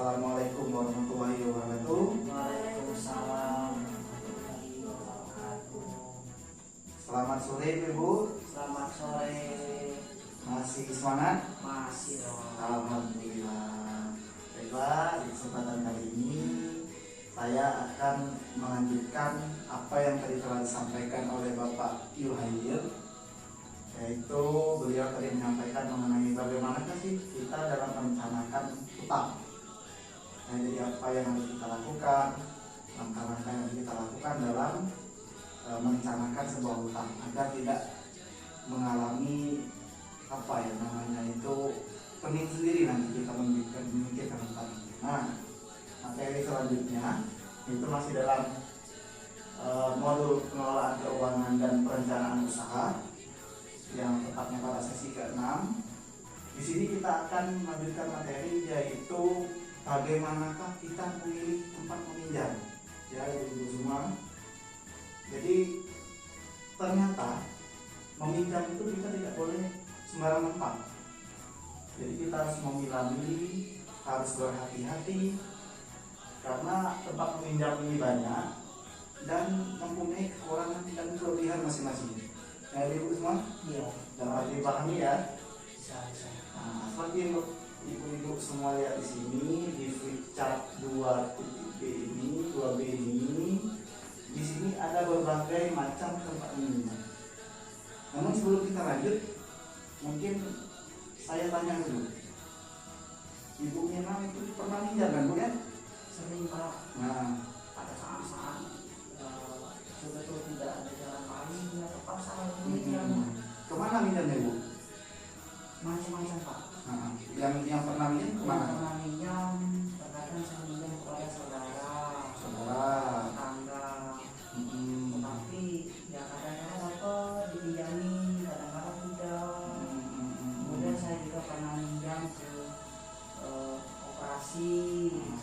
Assalamualaikum warahmatullahi wabarakatuh. Waalaikumsalam warahmatullahi wabarakatuh. Selamat sore Ibu. Selamat sore. Masih semangat? Masih dong. Alhamdulillah. Baiklah, di kesempatan kali ini saya akan melanjutkan apa yang tadi telah disampaikan oleh Bapak Yuhair, yaitu beliau tadi menyampaikan mengenai bagaimana sih kita dalam merencanakan utang. Nah, jadi apa yang harus kita lakukan, langkah-langkah yang harus kita lakukan dalam merencanakan sebuah utang agar tidak mengalami apa ya namanya itu pening sendiri nanti kita memikirkan utang. Nah, materi selanjutnya itu masih dalam modul pengelolaan keuangan dan perencanaan usaha yang tepatnya pada sesi ke-6. Di sini kita akan melanjutkan materi yaitu bagaimanakah kita memilih tempat meminjam, ya ibu semua. Jadi ternyata meminjam itu kita tidak boleh sembarang tempat. Jadi kita harus memilah-milih, harus berhati-hati karena tempat meminjam ini banyak dan mempunyai kekurangan dan kelebihan masing-masing. Ya ibu semua, Iya. dapat dipahami ya. Bisa. Nah, seperti ibu-ibu semua lihat di sini di flipchart 2.b ini, 2B ini, di sini ada berbagai macam tempat meminjam. Namun sebelum kita lanjut, mungkin saya tanya dulu. Ibu Mina itu pernah minjam kan Bu ya? Sering Pak. Nah, Pada saat-saat betul-betul tidak ada jalan lain, ya terpaksa harus meminjam. kemana minjamnya Bu? Macam-macam Pak. Nah, yang pernah minjam kemana? Pernah minjam, terkadang saya minjam kepada saudara, Saudara. tetangga. Hmm. Tapi ya kadang-kadang dapat dipinjami, kadang-kadang tidak. Kemudian saya juga pernah minjam ke operasi.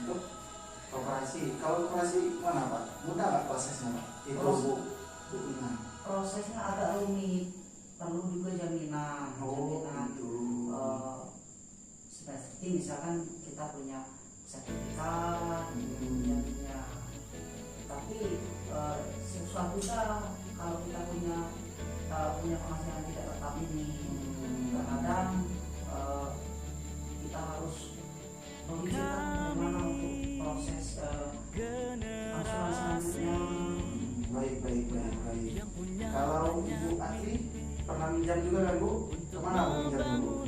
Untuk operasi, kalau operasi mana Pak? Mudah nggak prosesnya Pak? Itu Bu Ina. Prosesnya agak rumit, perlu juga jaminan. Jaminan Gitu. seperti misalkan kita punya sertifikat, jaminnya. Tapi sesuatu kalau kita punya penghasilan tidak tetap ini, kadang kita harus memikirkan bagaimana untuk proses angsuran selanjutnya. Baik. Kalau Ibu Atri pernah minjam juga kan Bu? Kemana Bu minjam dulu?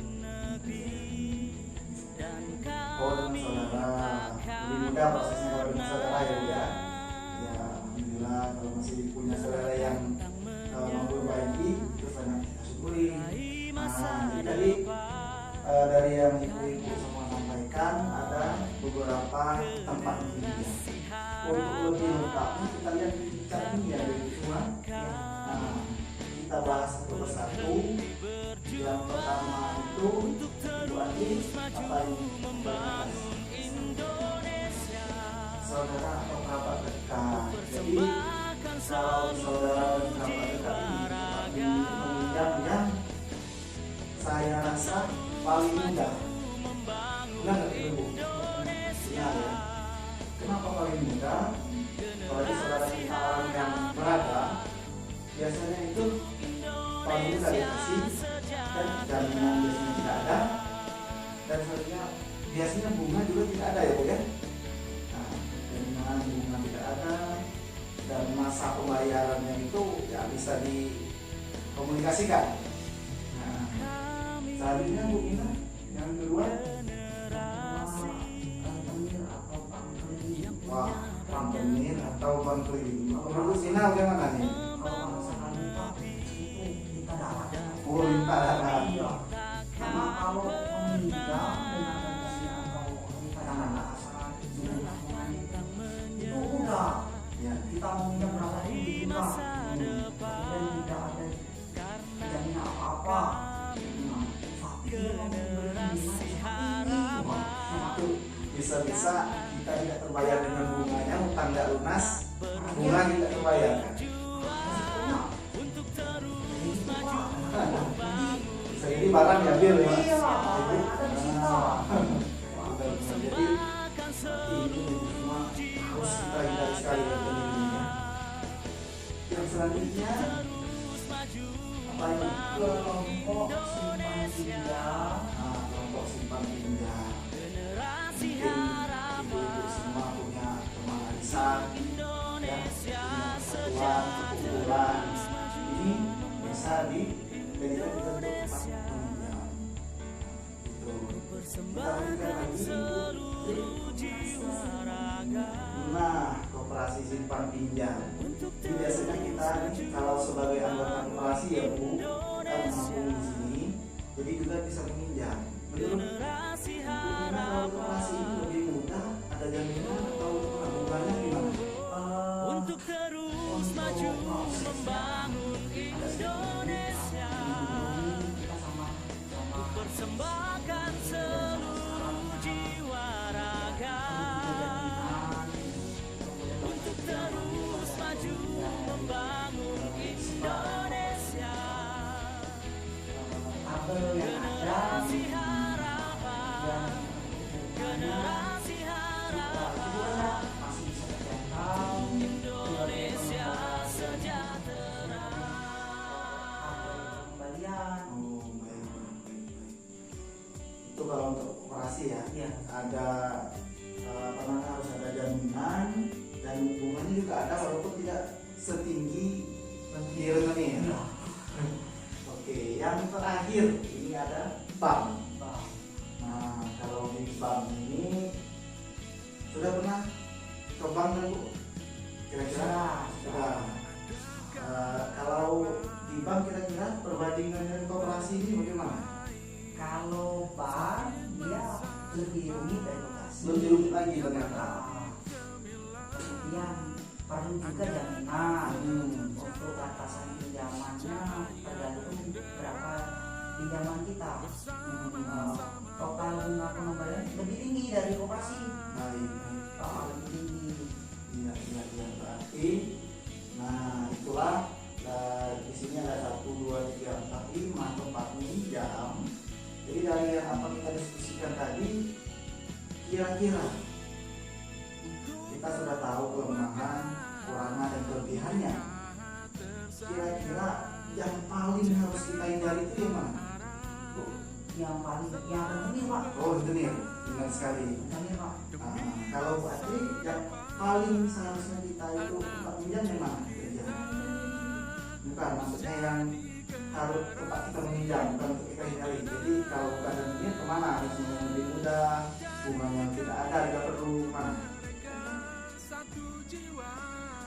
Oh, dengan saudara. Lebih mudah prosesnya kalau dengan saudara ya Bu ya. Ya alhamdulillah kalau masih punya saudara yang mampu berbagi itu sangat kita syukuri. Nah, jadi tadi dari yang ibu-ibu semua sampaikan ada beberapa tempat meminjam. Untuk lebih lengkapnya kita lihat di chart ini ya ibu semua. Nah, kita bahas satu persatu. Yang pertama itu Ibu Andi apa ini? Saudara atau kerabat dekat. Jadi kalau saudara dan kerabat dekat ini meminjam yang saya rasa paling mudah. Benar nggak itu Bu? Benar ya. Kenapa paling mudah? Kalau saudara kita orang yang beragam, biasanya itu paling mudah dikasih dan jaminan biasanya tidak ada dan selanjutnya biasanya bunga juga tidak ada ya Bu ya. Nah, jaminan bunga tidak ada dan masa pembayarannya itu ya bisa dikomunikasikan. Nah, selanjutnya Bu Ina yang kedua, wah, bank penir atau bank keliling. Menurut Ina bagaimana nih? Kalau masakan Pak itu kita dapat. Oh, minta darat. Iya. Karena kalau meminjam dengan kondisi atau kadang-kadang pasangan itu udah Ya. kita mau minjam berapa pun juga. Dan tidak ada jaminan apa-apa. Tapi dia mau memberikan bunga Itu bisa-bisa kita tidak terbayar dengan bunganya, utang tidak lunas, bunga tidak terbayar kan? Bisa jadi barang diambil ya Mas? Iya, ada di situ. Jadi terhindar sekali pemilunya. Yang selanjutnya apa ini? Kelompok simpan pinjam. Kelompok simpan pinjam. Mungkin ibu-ibu semua punya rumah arisan, ya, punya persatuan, perkumpulan. Ini bisa dijadikan bentuk tempat pinjam. Itu. Kita lanjutkan lagi. Nah, koperasi simpan pinjam. Jadi biasanya kita kalau sebagai anggota koperasi ya Bu, kita menabung di sini, jadi juga bisa meminjam. Menurut Bu, kalau koperasi ini lebih mudah, ada jaminan atau tabungannya gimana? Untuk terus maju membangun Indonesia, persembahkan seluruh jiwa raga. Untuk terus maju membangun Indonesia, generasi harapan, generasi harapan, Indonesia sejahtera. Oh, baik. Itu kalau untuk koperasi ya, Iya. ada apa namanya, harus ada jaminan dan bunganya juga ada walaupun tidak setinggi di rekening ya. Oke, yang terakhir ini ada bank. Nah, kalau di bank ini sudah pernah ke bank kan Bu? Kira-kira sudah. Kalau di bank kira-kira perbandingan dengan koperasi ini bagaimana? Kalau bank dia lebih rumit dari koperasi. Lebih rumit lagi ternyata. Kemudian perlu juga jaminan untuk batasan pinjamannya tergantung berapa pinjaman kita. Total bunga pengembalian lebih tinggi dari koperasi. Baik. Lebih tinggi. Iya, berarti. Nah, itulah di sini ada 1, 2, 3, 4, 5 tempat pinjam. Jadi dari yang apa kita diskusikan tadi, kira-kira kita sudah tahu kelemahan, kekurangan dan kelebihannya. Kira-kira yang paling harus kita hindari itu yang mana? Yang rentenir Pak. Oh, rentenir, benar sekali. Rentenir Pak. Kalau berarti yang paling seharusnya kita itu tempat pinjam yang mana? Bukan, maksudnya yang harus tempat kita meminjam, bukan untuk kita hindari. Jadi kalau bukan rentenir kemana? Harusnya yang lebih mudah, bunga yang tidak ada, tidak perlu mana?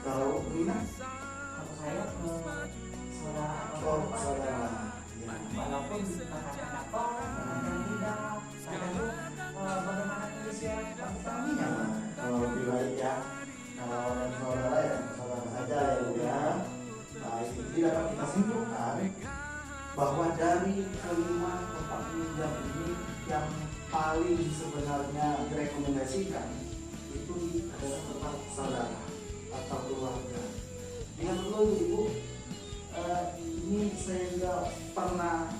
Kalau minat? Kalau saya ke saudara. Oh, saudara. Ya. Walaupun katakan apa, kadang tidak, kadang bagaimana kondisi kita minjam. Kalau lebih baik ya, kalau orang saudara ya saudara saja ya Bu ya. Baik, jadi dapat kita simpulkan bahwa dari kelima tempat pinjam ini yang paling sebenarnya direkomendasikan itu adalah tempat saudara atau keluarga. Ingat dulu Ibu, ini saya juga pernah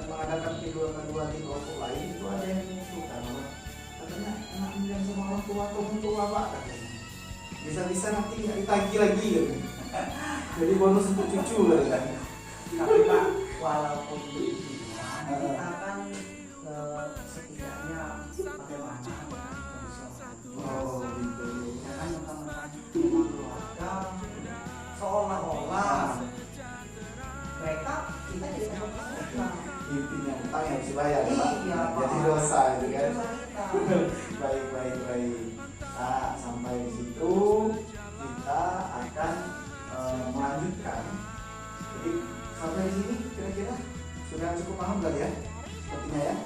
mengadakan kedua di kelompok lain, itu ada yang mengusulkan bahwa katanya anak pinjam sama orang tua atau mentua Pak katanya. Bisa-bisa nanti nggak ditagih lagi gitu. Jadi bonus untuk cucu kan. Tapi Pak, walaupun begitu, kita akan setidaknya bagaimana dengan kondisi orang tua. Oh gitu. Jangan mentang-mentang rumah keluarga seolah-olah mereka kita jadi mereka. Intinya utang yang harus dibayar Pak. Iya, Pak. Jadi dosa gitu kan. Dosa kita. Baik. Nah, sampai di situ kita akan melanjutkan. Jadi sampai di sini kira-kira sudah cukup paham kali ya? Sepertinya ya.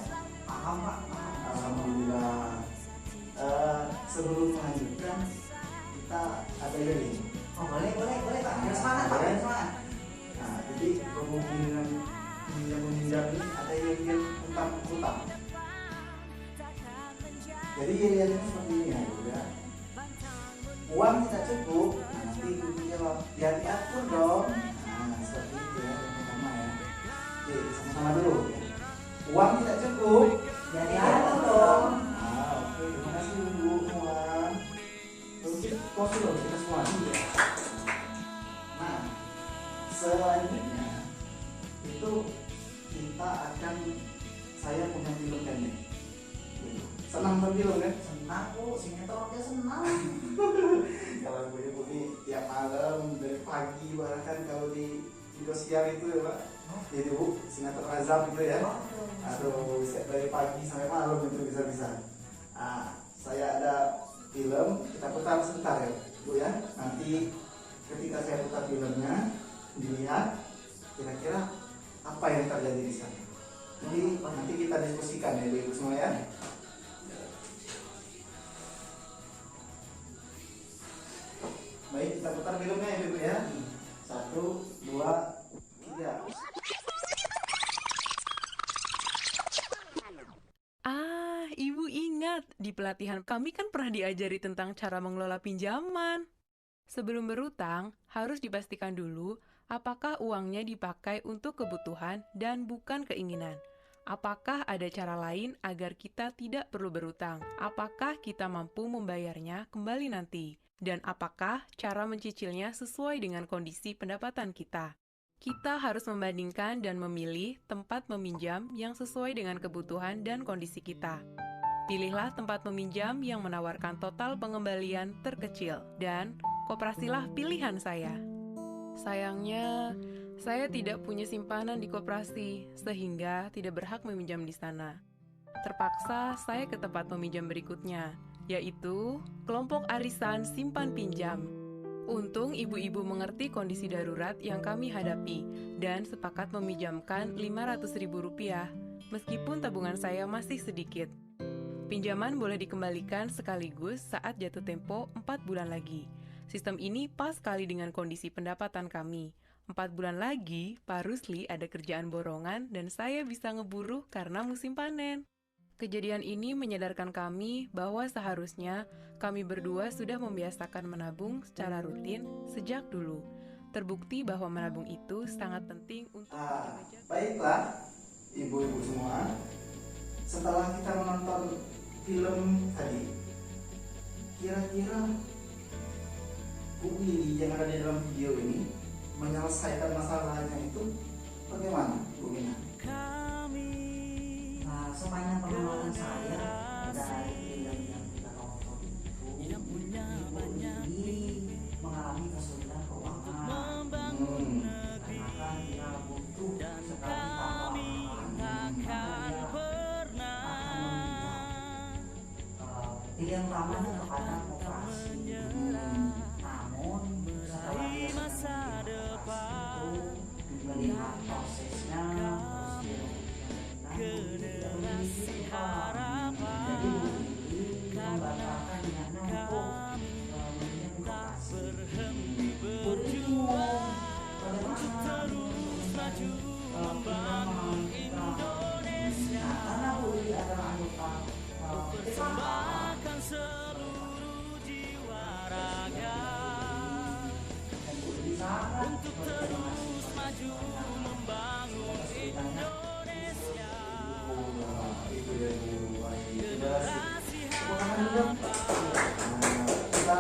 Paham Pak, paham. Alhamdulillah. Sebelum melanjutkan kita ada ini. Oh boleh Pak. Harus semangat Pak, harus semangat. Nah, jadi berhubung dengan meminjam ini ada yang tentang utang. Jadi yang seperti ini ya. Uang tidak cukup, nanti ibu jawab, ya diatur dong. Nah, seperti itu ya, yang pertama ya. Oke, sama-sama dulu. Uang tidak cukup, Ya diatur dong. Nah, oke, terima kasih Bu. Uang. Terus selanjutnya itu kita akan, saya punya film pendek. Senang nonton film kan? Senang Bu, sinetron dia senang. Kalau ibu-ibu ini tiap malam dari pagi, bahkan kalau di Indosiar itu ya Pak, jadi Bu sinetron azab gitu ya. Aduh, dari pagi sampai malam itu bisa-bisa. Saya ada film, kita putar sebentar ya Bu ya. Nanti ketika saya putar filmnya, dilihat kira-kira apa yang terjadi di sana. Jadi nanti kita diskusikan ya ibu semua ya. Baik, kita putar filmnya ya ibu ya. 1, 2, 3. Ibu ingat, di pelatihan kami kan pernah diajari tentang cara mengelola pinjaman. Sebelum berutang, harus dipastikan dulu apakah uangnya dipakai untuk kebutuhan dan bukan keinginan. Apakah ada cara lain agar kita tidak perlu berutang? Apakah kita mampu membayarnya kembali nanti? Dan apakah cara mencicilnya sesuai dengan kondisi pendapatan kita? Kita harus membandingkan dan memilih tempat meminjam yang sesuai dengan kebutuhan dan kondisi kita. Pilihlah tempat meminjam yang menawarkan total pengembalian terkecil, dan koperasilah pilihan saya. Sayangnya, saya tidak punya simpanan di koperasi, sehingga tidak berhak meminjam di sana. Terpaksa saya ke tempat meminjam berikutnya, yaitu kelompok arisan simpan pinjam. Untung ibu-ibu mengerti kondisi darurat yang kami hadapi dan sepakat meminjamkan Rp500.000, meskipun tabungan saya masih sedikit. Pinjaman boleh dikembalikan sekaligus saat jatuh tempo 4 bulan lagi. Sistem ini pas sekali dengan kondisi pendapatan kami. 4 bulan lagi, Pak Rusli ada kerjaan borongan dan saya bisa ngeburu karena musim panen. Kejadian ini menyadarkan kami bahwa seharusnya kami berdua sudah membiasakan menabung secara rutin sejak dulu. Terbukti bahwa menabung itu sangat penting untuk Baiklah, ibu-ibu semua, setelah kita menonton film tadi, kira-kira Bu Willy yang ada di dalam video ini menyelesaikan masalahnya itu bagaimana, Bu Mina? Nah, sepanjang pengamatan saya dari film yang kita tonton itu, Ibu ini mengalami kesulitan keuangan. Karena kan dia butuh sekali tambahan, maka dia akan meminjam. Pilihan utamanya kepada koperasi. Namun setelah dia sudah koperasi itu melihat prosesnya, terus dia memiliki uang. Jadi Bu Willy membatalkan niatnya untuk meminjam di koperasi. Bu Willy bagaimana pinjaman kita? Nah, karena Bu Willy adalah anggota PKK, dan Bu Willy sangat berterima kasih membangun Indonesia. Itu ya Bu, terima kasih. Tepuk tangan dulu dong. Kita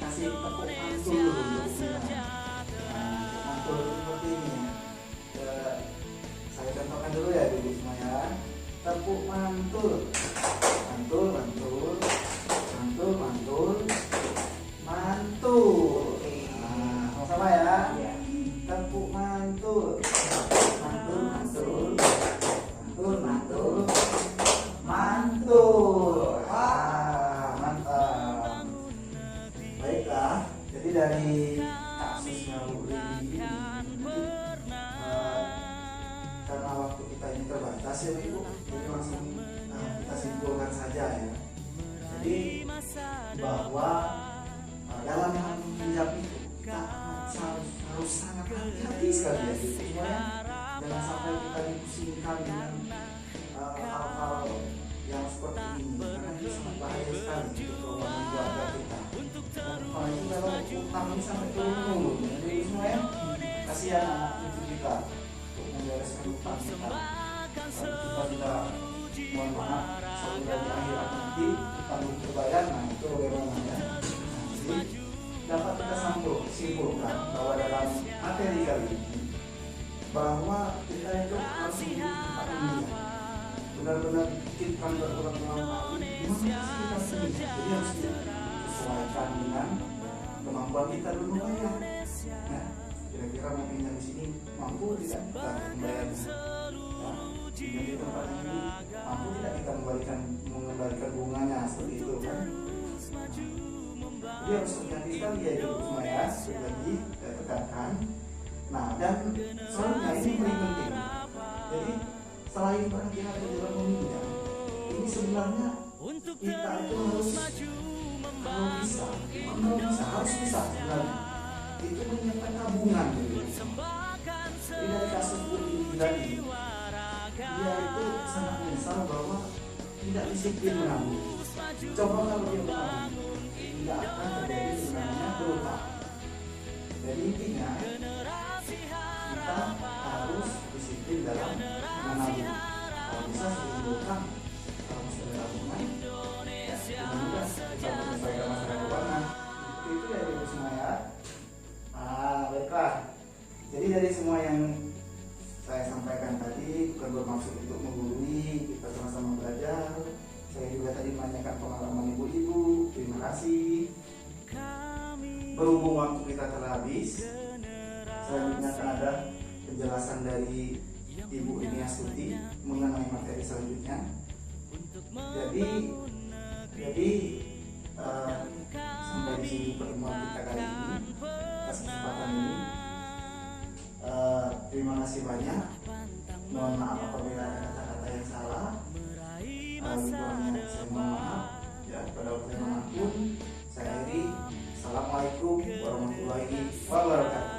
kasih tepuk mantul dulu untuk Bu Mina. Mantul seperti ini ya. Saya contohkan dulu ya dulu semua ya. Tepuk mantul, mantul, mantul, mantul, mantul, mantul. Sama-sama ya. Tepuk mantul, mantul, mantul, mantul, mantul, mantul. Mantap. Baiklah, jadi dari kasusnya Bu Lili ini, karena waktu kita ini terbatas ya Ibu, jadi langsung kita simpulkan saja ya. Jadi bahwa dalam meminjam itu kita harus sangat hati-hati sekali ya gitu semuanya. Jangan sampai kita dipusingkan dengan hal-hal yang seperti ini, karena ini sangat bahaya sekali untuk keuangan keluarga kita. Dan apalagi kalau utang ini sampai turun-turun, jadi semuanya kasihan anak cucu kita untuk membereskan utang kita. Kalau kita tidak, mohon maaf, suatu dari akhirat nanti utang belum terbayar, nah itu bagaimana ya? Jadi dapat kita simpulkan bahwa dalam materi kali ini bahwa kita itu harus tempat ini benar-benar dipikirkan berulang-ulang kali gimana sih kita ini, jadi harus disesuaikan dengan kemampuan kita dulu ya. Nah, kira-kira mau pinjam di sini mampu tidak kita membayarnya? Ya, pinjam di tempat ini mampu tidak kita mengembalikan bunganya seperti itu kan? Jadi harus hati-hati sekali ya itu semua ya, lagi tekankan. Nah, dan selanjutnya ini paling penting. Jadi selain berhati-hati dalam meminjam, ini sebenarnya kita itu harus harus bisa sebenarnya itu menyiapkan tabungan gitu. Jadi dari kasus ini tadi, dia itu sangat menyesal bahwa tidak disiplin menabung. Coba kalau dia menabung, tidak akan terjadi sebenarnya berutang. Jadi intinya kita harus disiplin dalam menabung. Kalau bisa sebelum berutang, kalau masih ada tabungan, ya semoga kita menyesuaikan masalah keuangan. Itu ya itu semua ya. Baiklah. Jadi dari semua yang saya sampaikan tadi bukan bermaksud untuk menggurui, kita sama-sama belajar. Saya juga tadi menanyakan pengalaman ibu-ibu. Terima kasih. Berhubung waktu kita telah habis, selanjutnya akan ada penjelasan dari Ibu Rini Astuti mengenai materi selanjutnya. Jadi sampai di sini pertemuan kita kali ini, kesempatan ini. Terima kasih banyak. Mohon maaf apabila ada kata-kata yang salah. Kurangnya saya mohon maaf. Ya, pada waktu yang manapun. Saya Eri. Assalamualaikum warahmatullahi wabarakatuh.